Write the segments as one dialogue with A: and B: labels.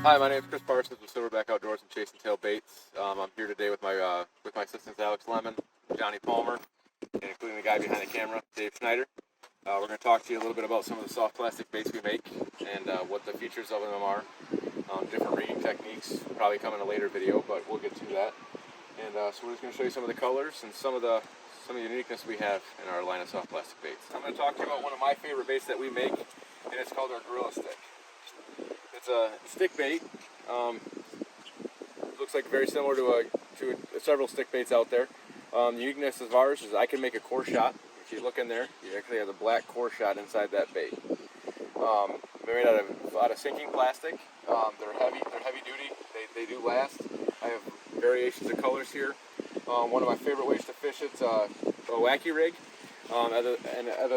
A: Hi, my name is Chris Parsons with Silverback Outdoors and Chasin Baits. I'm here today with my assistants Alex Lemon, Johnny Palmer, and including the guy behind the camera, Dave Schneider. We're going to talk to you a little bit about some of the soft plastic baits we make and what the features of them are. Different reading techniques probably come in a later video, but we'll get to that. And so we're just going to show you some of the colors and some of the uniqueness we have in our line of soft plastic baits. I'm going to talk to you about one of my favorite baits that we make, and it's called our Gorilla Stick. It's a stick bait. Looks like very similar to several stick baits out there. The uniqueness of ours is I can make a core shot. If you look in there, you actually have a black core shot inside that bait. They're made out of sinking plastic. They're heavy duty. They do last. I have variations of colors here. One of my favorite ways to fish it's a wacky rig. Other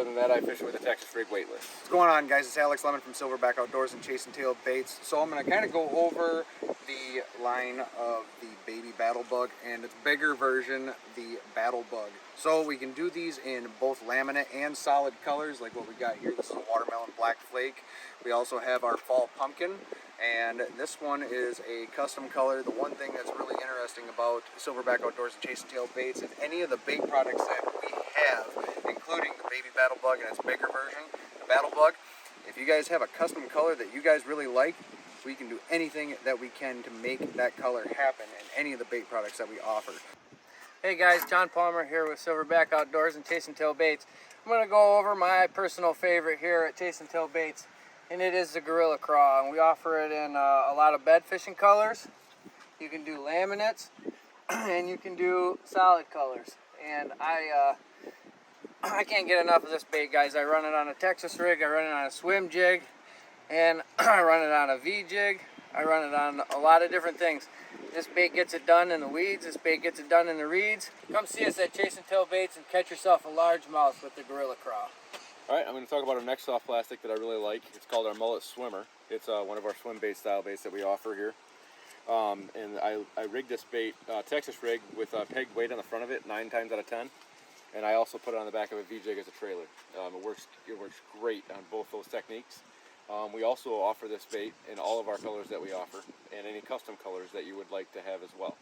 A: than that, I fish it with a Texas rig weightless.
B: What's going on, guys? It's Alex Lemon from Silverback Outdoors and Chasin Baits. So I'm going to kind of go over the line of the baby battle bug and its bigger version, the battle bug. So we can do these in both laminate and solid colors, like what we got here. This is a watermelon black flake. We also have our fall pumpkin, and this one is a custom color. The one thing that's really interesting about Silverback Outdoors and Chasin Baits is any of the bait products that we have, including the baby battle bug and its bigger version, the battle bug. If you guys have a custom color that you guys really like, we can do anything that we can to make that color happen in any of the bait products that we offer.
C: Hey guys, John Palmer here with Silverback Outdoors and Chasin Baits. I'm going to go over my personal favorite here at Chasin Baits, and it is the Gorilla Craw. And we offer it in a lot of bed fishing colors. You can do laminates, and you can do solid colors. And I can't get enough of this bait, guys. I run it on a Texas rig, I run it on a swim jig, and I run it on a V jig. I run it on a lot of different things. This bait gets it done in the weeds. This bait gets it done in the reeds. Come see us at Chasin Baits and catch yourself a largemouth with the Gorilla Craw.
A: All right, I'm going to talk about our next soft plastic that I really like. It's called our Mullet Swimmer. It's one of our swim bait style baits that we offer here. And I rigged this bait, Texas rig, with a pegged weight on the front of it, 9 times out of 10. And I also put it on the back of a V-jig as a trailer. It works great on both those techniques. We also offer this bait in all of our colors that we offer, and any custom colors that you would like to have as well.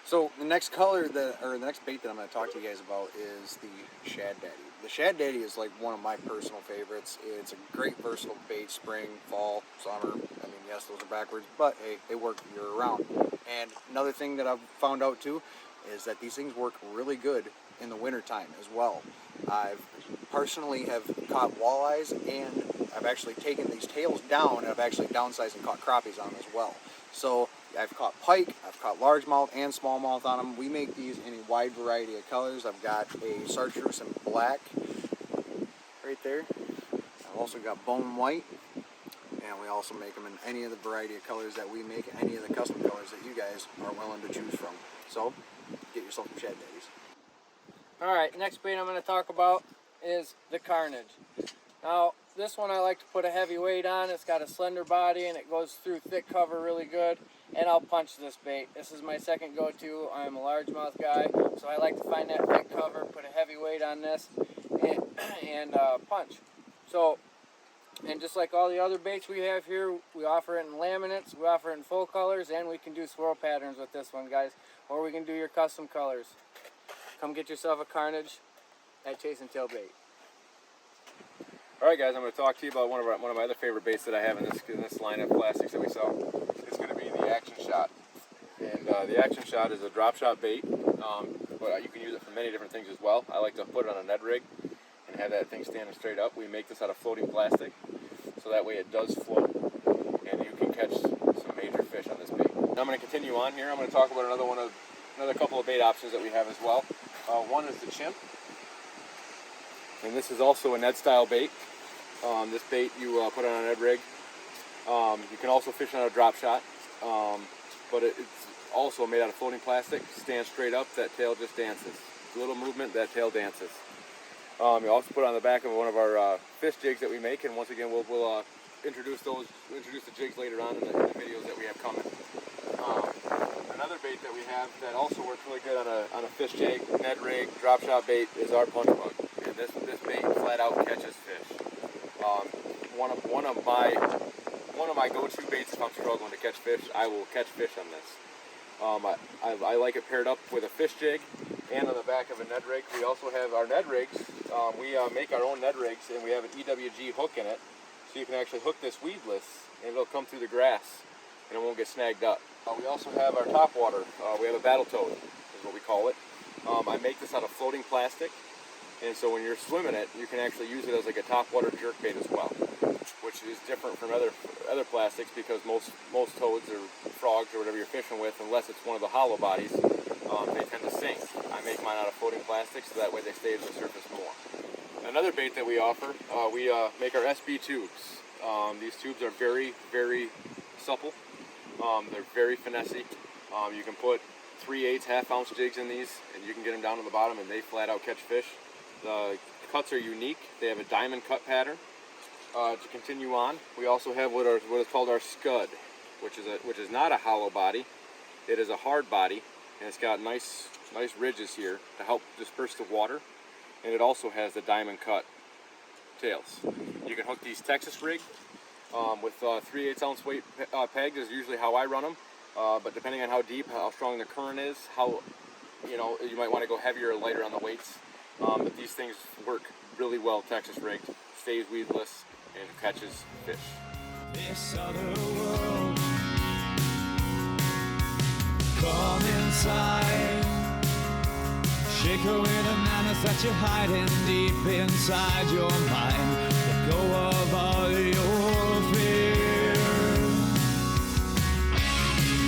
B: So the next color the next bait that I'm going to talk to you guys about is the Shad Daddy. The Shad Daddy is like one of my personal favorites. It's a great versatile bait, spring, fall, summer. I mean, yes, those are backwards, but hey, they work year round. And another thing that I've found out too is that these things work really good in the winter time as well. I've personally have caught walleyes, and I've actually taken these tails down, and I've actually downsized and caught crappies on them as well. So I've caught pike, I've caught largemouth and smallmouth on them. We make these in a wide variety of colors. I've got a chartreuse in black right there. I've also got bone white, and we also make them in any of the variety of colors that we make, any of the custom colors that you guys are willing to choose from. So get yourself some Shad Daddies.
C: Alright, next bait I'm going to talk about is the Carnage. Now, this one I like to put a heavy weight on. It's got a slender body and it goes through thick cover really good. And I'll punch this bait. This is my second go-to. I'm a largemouth guy, so I like to find that thick cover, put a heavy weight on this, and punch. So, and just like all the other baits we have here, we offer it in laminates, we offer it in full colors, and we can do swirl patterns with this one, guys. Or we can do your custom colors. Come get yourself a Carnage at Chasin Bait.
A: All right, guys, I'm going to talk to you about one of my other favorite baits that I have in this line of plastics that we sell. It's going to be the Action Shot. And the Action Shot is a drop shot bait, but you can use it for many different things as well. I like to put it on a Ned rig and have that thing standing straight up. We make this out of floating plastic, so that way it does float, and you can catch some major fish on this bait. Now I'm going to continue on here. I'm going to talk about another couple of bait options that we have as well. One is the Chimp, and this is also a Ned style bait. This bait you put it on a Ned rig. You can also fish on a drop shot, but it's also made out of floating plastic. Stands straight up, that tail just dances. A little movement, that tail dances. You also put it on the back of one of our fish jigs that we make, and once again we'll introduce the jigs later on in the videos that we have coming. Another bait that we have that also works really good on a fish jig, Ned rig, drop shot bait is our punch bug. And this bait flat out catches fish. One of my one of my go-to baits if I'm struggling to catch fish. I will catch fish on this. I like it paired up with a fish jig and on the back of a Ned rig. We also have our Ned rigs. We make our own Ned rigs, and we have an EWG hook in it, so you can actually hook this weedless, and it'll come through the grass, and it won't get snagged up. We also have our top water. We have a battle toad, is what we call it. I make this out of floating plastic, and so when you're swimming it, you can actually use it as like a top water jerk bait as well, which is different from other plastics, because most toads or frogs or whatever you're fishing with, unless it's one of the hollow bodies, they tend to sink. I make mine out of floating plastic, so that way they stay to the surface more. Another bait that we offer, we make our SB tubes. These tubes are very, very supple. They're very finessey. You can put 3/8 half-ounce jigs in these, and you can get them down to the bottom, and they flat out catch fish. The cuts are unique. They have a diamond cut pattern. To continue on, we also have what is called our scud, which is not a hollow body. It is a hard body, and it's got nice ridges here to help disperse the water, and it also has the diamond cut tails. You can hook these Texas rig with 3/8 ounce weight pegs is usually how I run them, but depending on how deep, how strong the current is, how you might want to go heavier or lighter on the weights. But these things work really well Texas rigged, stays weedless, and catches fish.
D: This other world, come inside. Shake away the madness that you're hiding deep inside your mind. Let go of all your fears.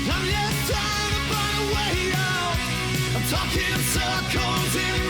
D: I'm just trying to find a way out. I'm talking circles in